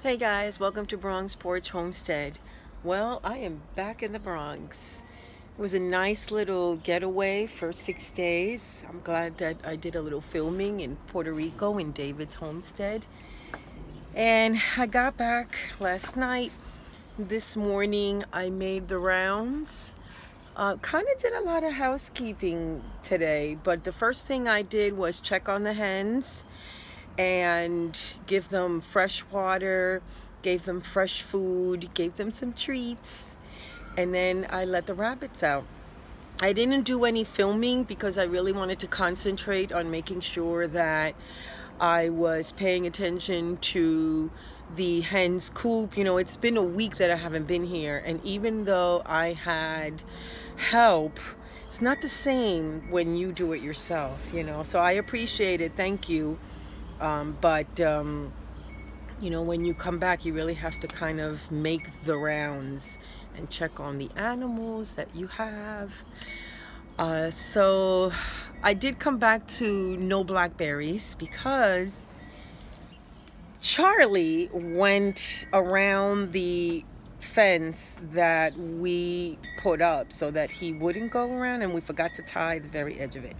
Hey guys, welcome to Bronx Porch Homestead. Well, I am back in the Bronx. It was a nice little getaway for 6 days. I'm glad that I did a little filming in Puerto Rico in David's homestead. And I got back last night. This morning I made the rounds. Kind of did a lot of housekeeping today, but the first thing I did was check on the hens and give them fresh water, gave them fresh food, gave them some treats, and then I let the rabbits out. I didn't do any filming because I really wanted to concentrate on making sure that I was paying attention to the hen's coop. You know, it's been a week that I haven't been here, and even though I had help, it's not the same when you do it yourself, you know. So I appreciate it. Thank you. You know, when you come back, you really have to kind of make the rounds and check on the animals that you have. So I did come back to no blackberries because Charlie went around the fence that we put up so that he wouldn't go around, and we forgot to tie the very edge of it.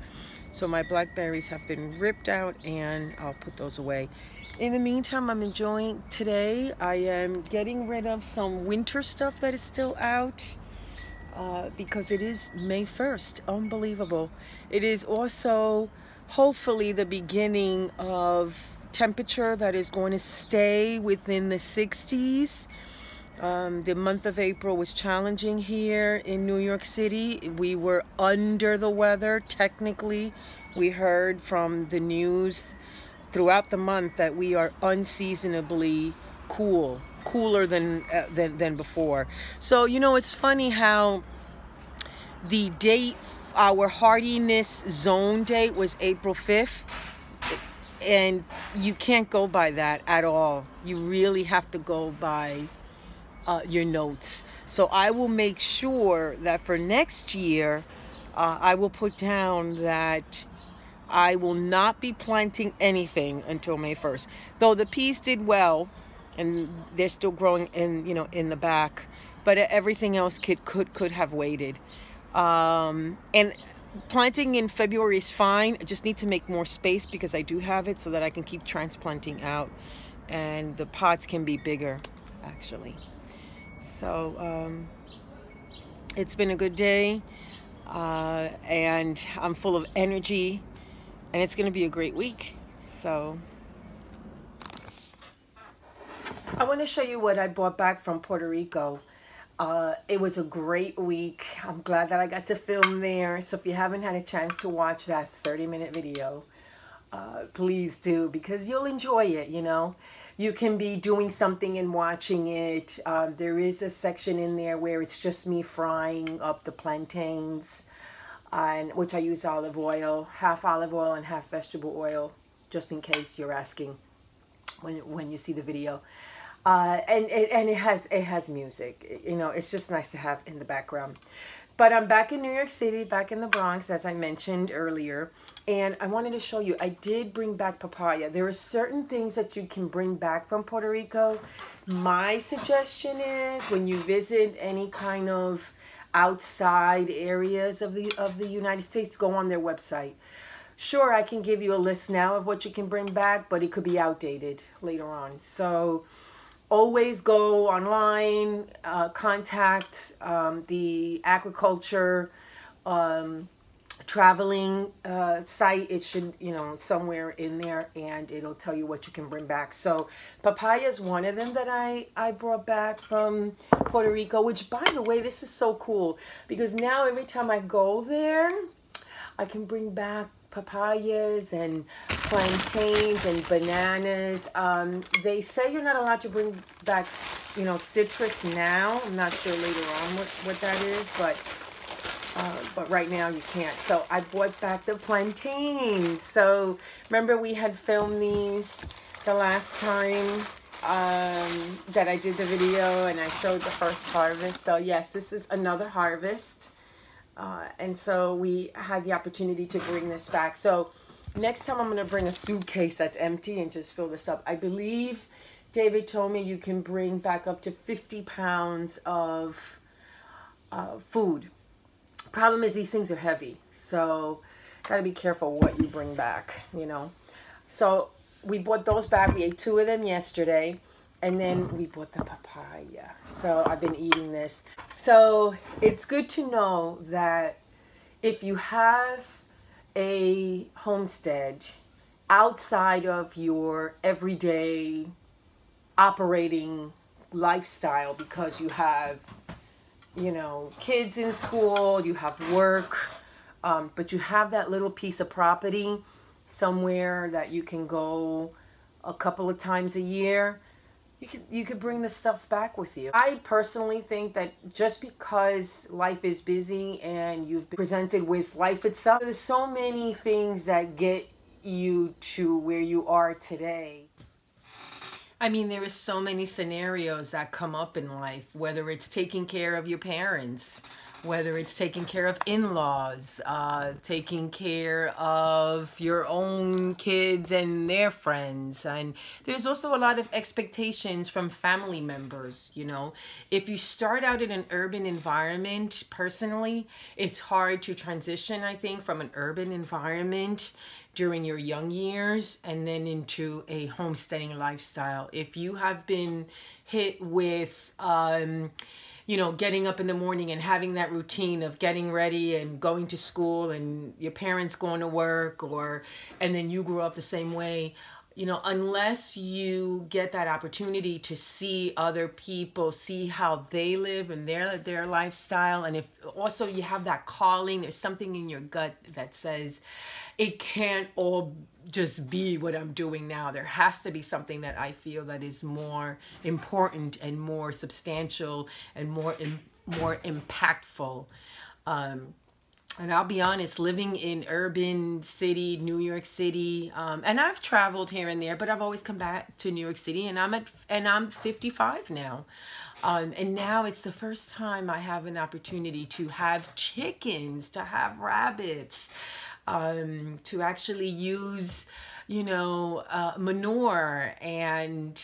So my blackberries have been ripped out and I'll put those away. In the meantime, I'm enjoying today. I am getting rid of some winter stuff that is still out because it is May 1st. Unbelievable. It is also hopefully the beginning of temperature that is going to stay within the 60s. The month of April was challenging here in New York City. We were under the weather, technically. We heard from the news throughout the month that we are unseasonably cool, cooler than before. So, you know, it's funny how the date, our hardiness zone date was April 5th. And you can't go by that at all. You really have to go by your notes. So I will make sure that for next year, I will put down that I will not be planting anything until May 1st. Though the peas did well, and they're still growing in, you know, in the back, but everything else could have waited. And planting in February is fine. I just need to make more space because I do have it so that I can keep transplanting out, and the pots can be bigger, actually. So it's been a good day, and I'm full of energy, and it's going to be a great week. So I want to show you what I brought back from Puerto Rico. It was a great week. I'm glad that I got to film there. So if you haven't had a chance to watch that 30-minute video, please do, because you'll enjoy it. You know, you can be doing something and watching it. There is a section in there where it's just me frying up the plantains, and which I use olive oil, half olive oil and half vegetable oil, just in case you're asking when you see the video. And it has music. You know, it's just nice to have in the background. But I'm back in New York City, back in the Bronx, as I mentioned earlier. And I wanted to show you, I did bring back papaya. There are certain things that you can bring back from Puerto Rico. My suggestion is when you visit any kind of outside areas of the United States, go on their website. Sure, I can give you a list now of what you can bring back, but it could be outdated later on. So always go online, contact the agriculture traveling site. It should, you know, somewhere in there, and it'll tell you what you can bring back. So papaya is one of them that I brought back from Puerto Rico, which, by the way, this is so cool because now every time I go there, I can bring back papayas and plantains and bananas. They say you're not allowed to bring back, you know, citrus now. I'm not sure later on what that is, but right now you can't. So I brought back the plantains. So remember we had filmed these the last time that I did the video, and I showed the first harvest. So yes, this is another harvest. And so we had the opportunity to bring this back. So next time I'm going to bring a suitcase that's empty and just fill this up. I believe David told me you can bring back up to 50 pounds of food. Problem is these things are heavy, so gotta be careful what you bring back, you know. So we bought those back. We ate 2 of them yesterday, and then we bought the papaya. So I've been eating this. So it's good to know that if you have a homestead outside of your everyday operating lifestyle, because you have, you know, kids in school, you have work, but you have that little piece of property somewhere that you can go a couple of times a year, you could bring the stuff back with you. I personally think that just because life is busy and you've been presented with life itself, there's so many things that get you to where you are today. I mean, there is so many scenarios that come up in life, whether it's taking care of your parents, whether it's taking care of in-laws, taking care of your own kids and their friends. And there's also a lot of expectations from family members, you know. If you start out in an urban environment, personally, it's hard to transition, I think, from an urban environment during your young years and then into a homesteading lifestyle. If you have been hit with, you know, getting up in the morning and having that routine of getting ready and going to school and your parents going to work, and then you grew up the same way, you know, unless you get that opportunity to see other people, see how they live and their lifestyle, and if also you have that calling, there's something in your gut that says, it can't all just be what I'm doing now. There has to be something that I feel that is more important and more substantial and more impactful. And I'll be honest, living in urban city, New York City, and I've traveled here and there, but I've always come back to New York City, and I'm 55 now. And now it's the first time I have an opportunity to have chickens, to have rabbits, to actually use, you know, manure and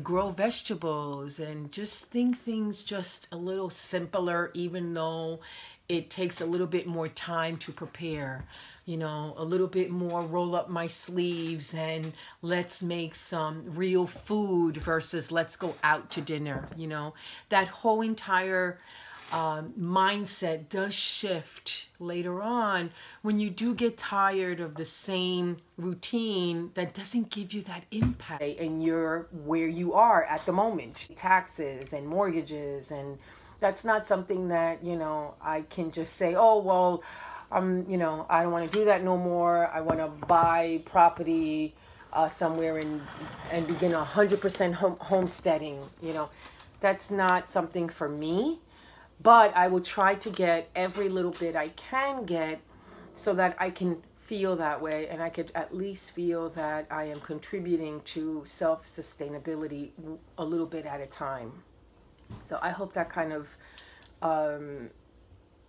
grow vegetables and just think things just a little simpler, even though it takes a little bit more time to prepare, you know, a little bit more roll up my sleeves and let's make some real food versus let's go out to dinner, you know. That whole entire mindset does shift later on when you do get tired of the same routine that doesn't give you that impact. And you're where you are at the moment. Taxes and mortgages, and that's not something that, you know, I can just say, oh, well, you know, I don't want to do that no more. I want to buy property somewhere and begin 100% homesteading, you know. That's not something for me. But I will try to get every little bit I can get so that I can feel that way, and I could at least feel that I am contributing to self-sustainability a little bit at a time. So I hope that kind of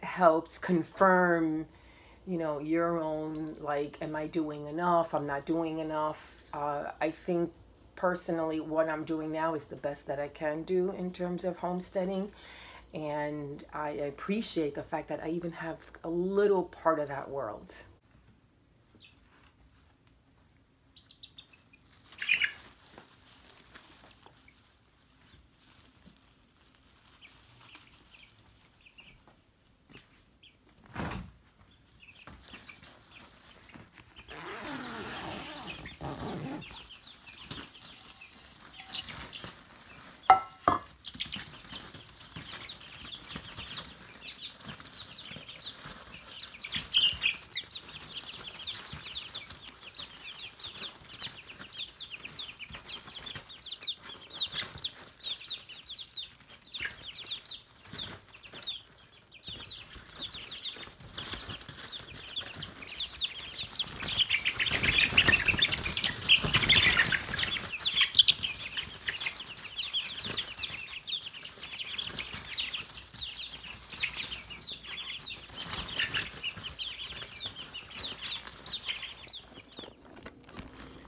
helps confirm, you know, your own, like, am I doing enough? I'm not doing enough. I think personally what I'm doing now is the best that I can do in terms of homesteading. And I appreciate the fact that I even have a little part of that world.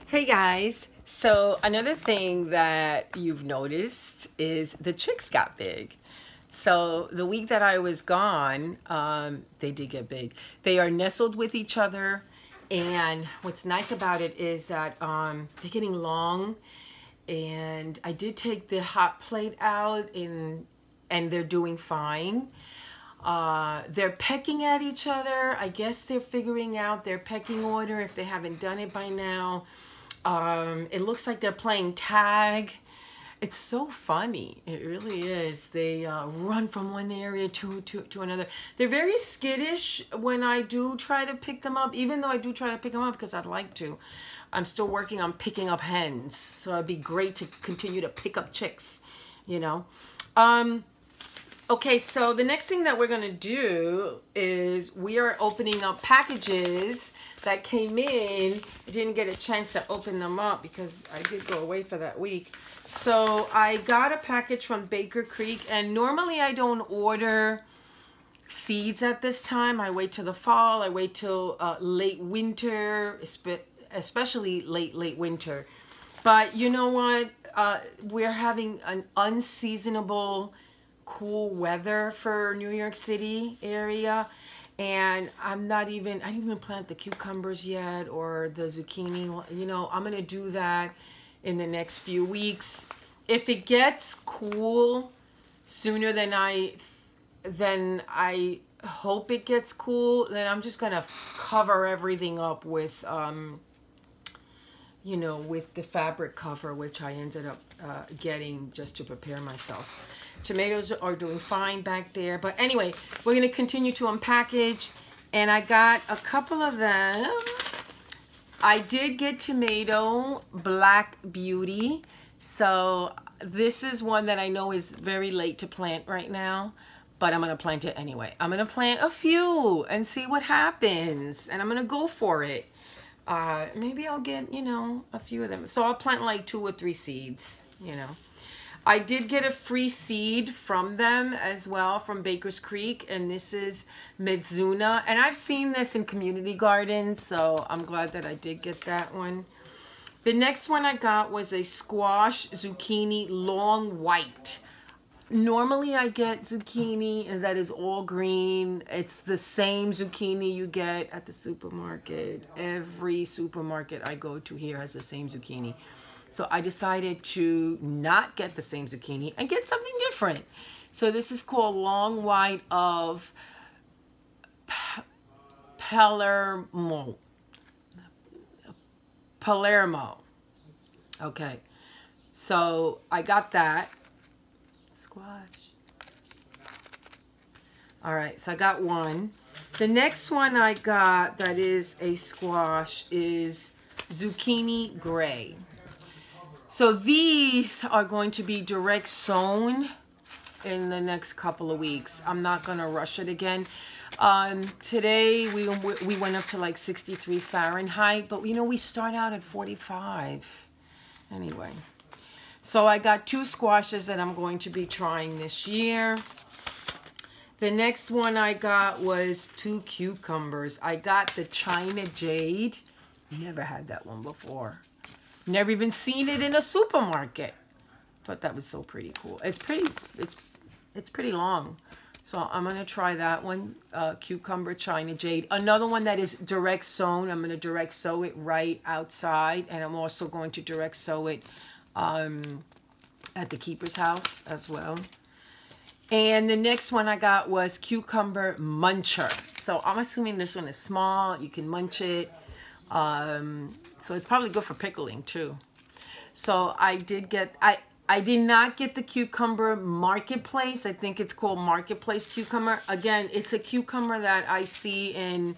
Hey guys, So another thing that you've noticed is the chicks got big. So the week that I was gone, they did get big. They are nestled with each other, and what's nice about it is that they're getting long. And I did take the hot plate out, and they're doing fine. They're pecking at each other. I guess they're figuring out their pecking order if they haven't done it by now. It looks like they're playing tag. It's so funny. It really is. They run from one area to another. They're very skittish when I do try to pick them up, even though I do try to pick them up because I'd like to. I'm still working on picking up hens. So it'd be great to continue to pick up chicks, you know. Okay, so the next thing that we're going to do is we are opening up packages that came in. I didn't get a chance to open them up because I did go away for that week. So I got a package from Baker Creek, and normally I don't order seeds at this time. I wait till the fall. I wait till late winter, especially late winter. But you know what? We're having an unseasonable cool weather for New York City area, and I didn't even plant the cucumbers yet or the zucchini. You know, I'm gonna do that in the next few weeks. If it gets cool sooner than I hope it gets cool, then I'm just gonna cover everything up with you know, with the fabric cover, which I ended up getting just to prepare myself. Tomatoes are doing fine back there. But anyway, we're going to continue to unpackage. And I got a couple of them. I did get tomato Black Beauty. So this is one that I know is very late to plant right now. But I'm going to plant it anyway. I'm going to plant a few and see what happens. And I'm going to go for it. Maybe I'll get, you know, a few of them. So I'll plant like 2 or 3 seeds, you know. I did get a free seed from them as well, from Baker's Creek, and this is Mizuna. And I've seen this in community gardens, so I'm glad that I did get that one. The next one I got was a squash zucchini long white. Normally I get zucchini that is all green. It's the same zucchini you get at the supermarket. Every supermarket I go to here has the same zucchini. So I decided to not get the same zucchini and get something different. So this is called Long White of Palermo. Okay. So I got that. Squash. All right, so I got one. The next one I got that is a squash is Zucchini Gray. So these are going to be direct sown in the next couple of weeks. I'm not going to rush it again. Today we went up to like 63 Fahrenheit, but you know, we start out at 45. Anyway, so I got 2 squashes that I'm going to be trying this year. The next one I got was 2 cucumbers. I got the China Jade. Never had that one before. Never even seen it in a supermarket. Thought that was so pretty cool. It's pretty long. So I'm going to try that one. Cucumber China Jade. Another one that is direct sown. I'm going to direct sow it right outside. And I'm also going to direct sow it at the keeper's house as well. And the next one I got was Cucumber Muncher. So I'm assuming this one is small. You can munch it. So it's probably good for pickling too. So I did get, I did not get the Cucumber Marketplace. I think it's called Marketplace Cucumber. Again, it's a cucumber that I see in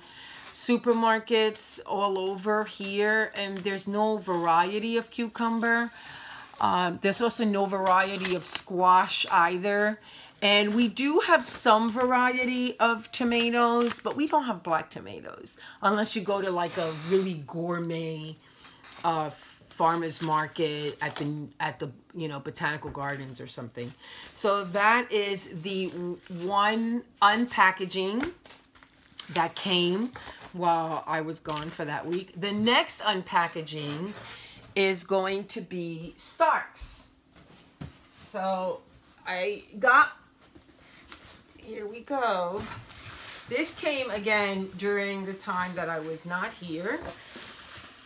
supermarkets all over here, and there's no variety of cucumber. There's also no variety of squash either. And we do have some variety of tomatoes, but we don't have black tomatoes unless you go to like a really gourmet farmer's market at the you know, botanical gardens or something. So that is the one unpackaging that came while I was gone for that week. The next unpackaging is going to be Starks. So I got, here we go. This came again during the time that I was not here.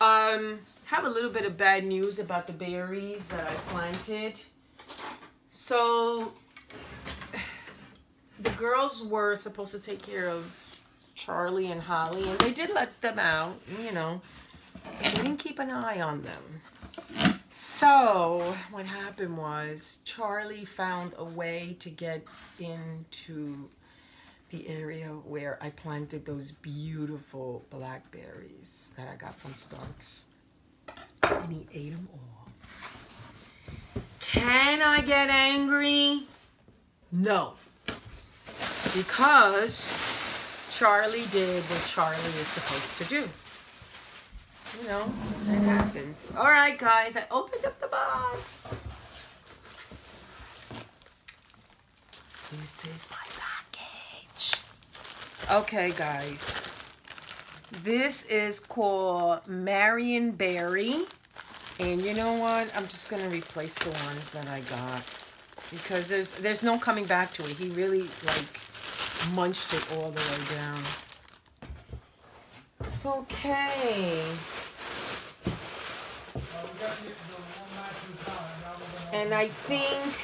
Have a little bit of bad news about the berries that I planted. So the girls were supposed to take care of Charlie and Holly, and they did let them out, you know. We didn't keep an eye on them. So what happened was Charlie found a way to get into the area where I planted those beautiful blackberries that I got from Starks. And he ate them all. Can I get angry? No. Because Charlie did what Charlie is supposed to do. You know, it happens. All right, guys, I opened up the box. This is my package. Okay, guys. This is called Marion Berry. And you know what? I'm just going to replace the ones that I got. Because there's no coming back to it. He really, like, munched it all the way down. Okay. And I think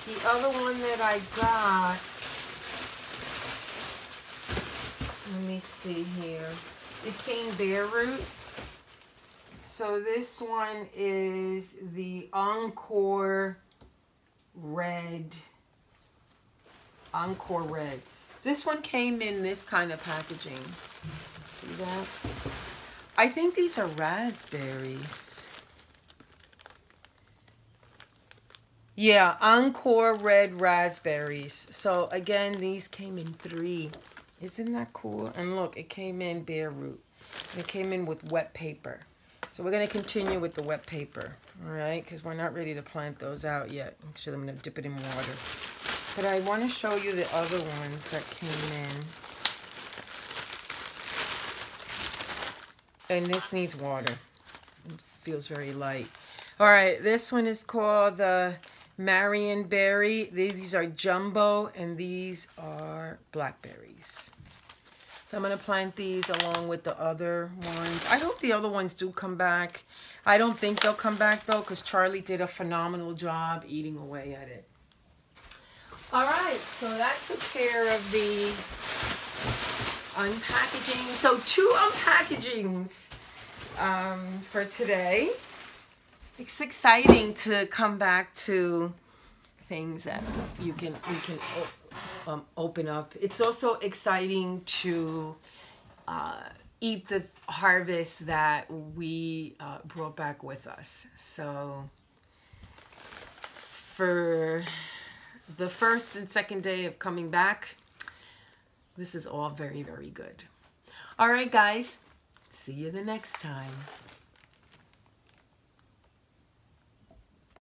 the other one that I got, let me see here. It came bare root. So this one is the Encore Red. Encore Red. This one came in this kind of packaging. See that? I think these are raspberries. Yeah, Encore Red raspberries. So again, these came in 3. Isn't that cool? And look, it came in bare root. And it came in with wet paper. So we're going to continue with the wet paper. All right, because we're not ready to plant those out yet. Actually, I'm going to dip it in water. But I want to show you the other ones that came in. And this needs water. It feels very light. All right, this one is called the Marion Berry. These are jumbo, and these are blackberries. So I'm going to plant these along with the other ones. I hope the other ones do come back. I don't think they'll come back, though, because Charlie did a phenomenal job eating away at it. All right, so that took care of the unpackaging. So 2 unpackagings for today. It's exciting to come back to things that we can open up. It's also exciting to eat the harvest that we brought back with us. So for the first and second day of coming back, this is all very, very good. All right, guys. See you the next time.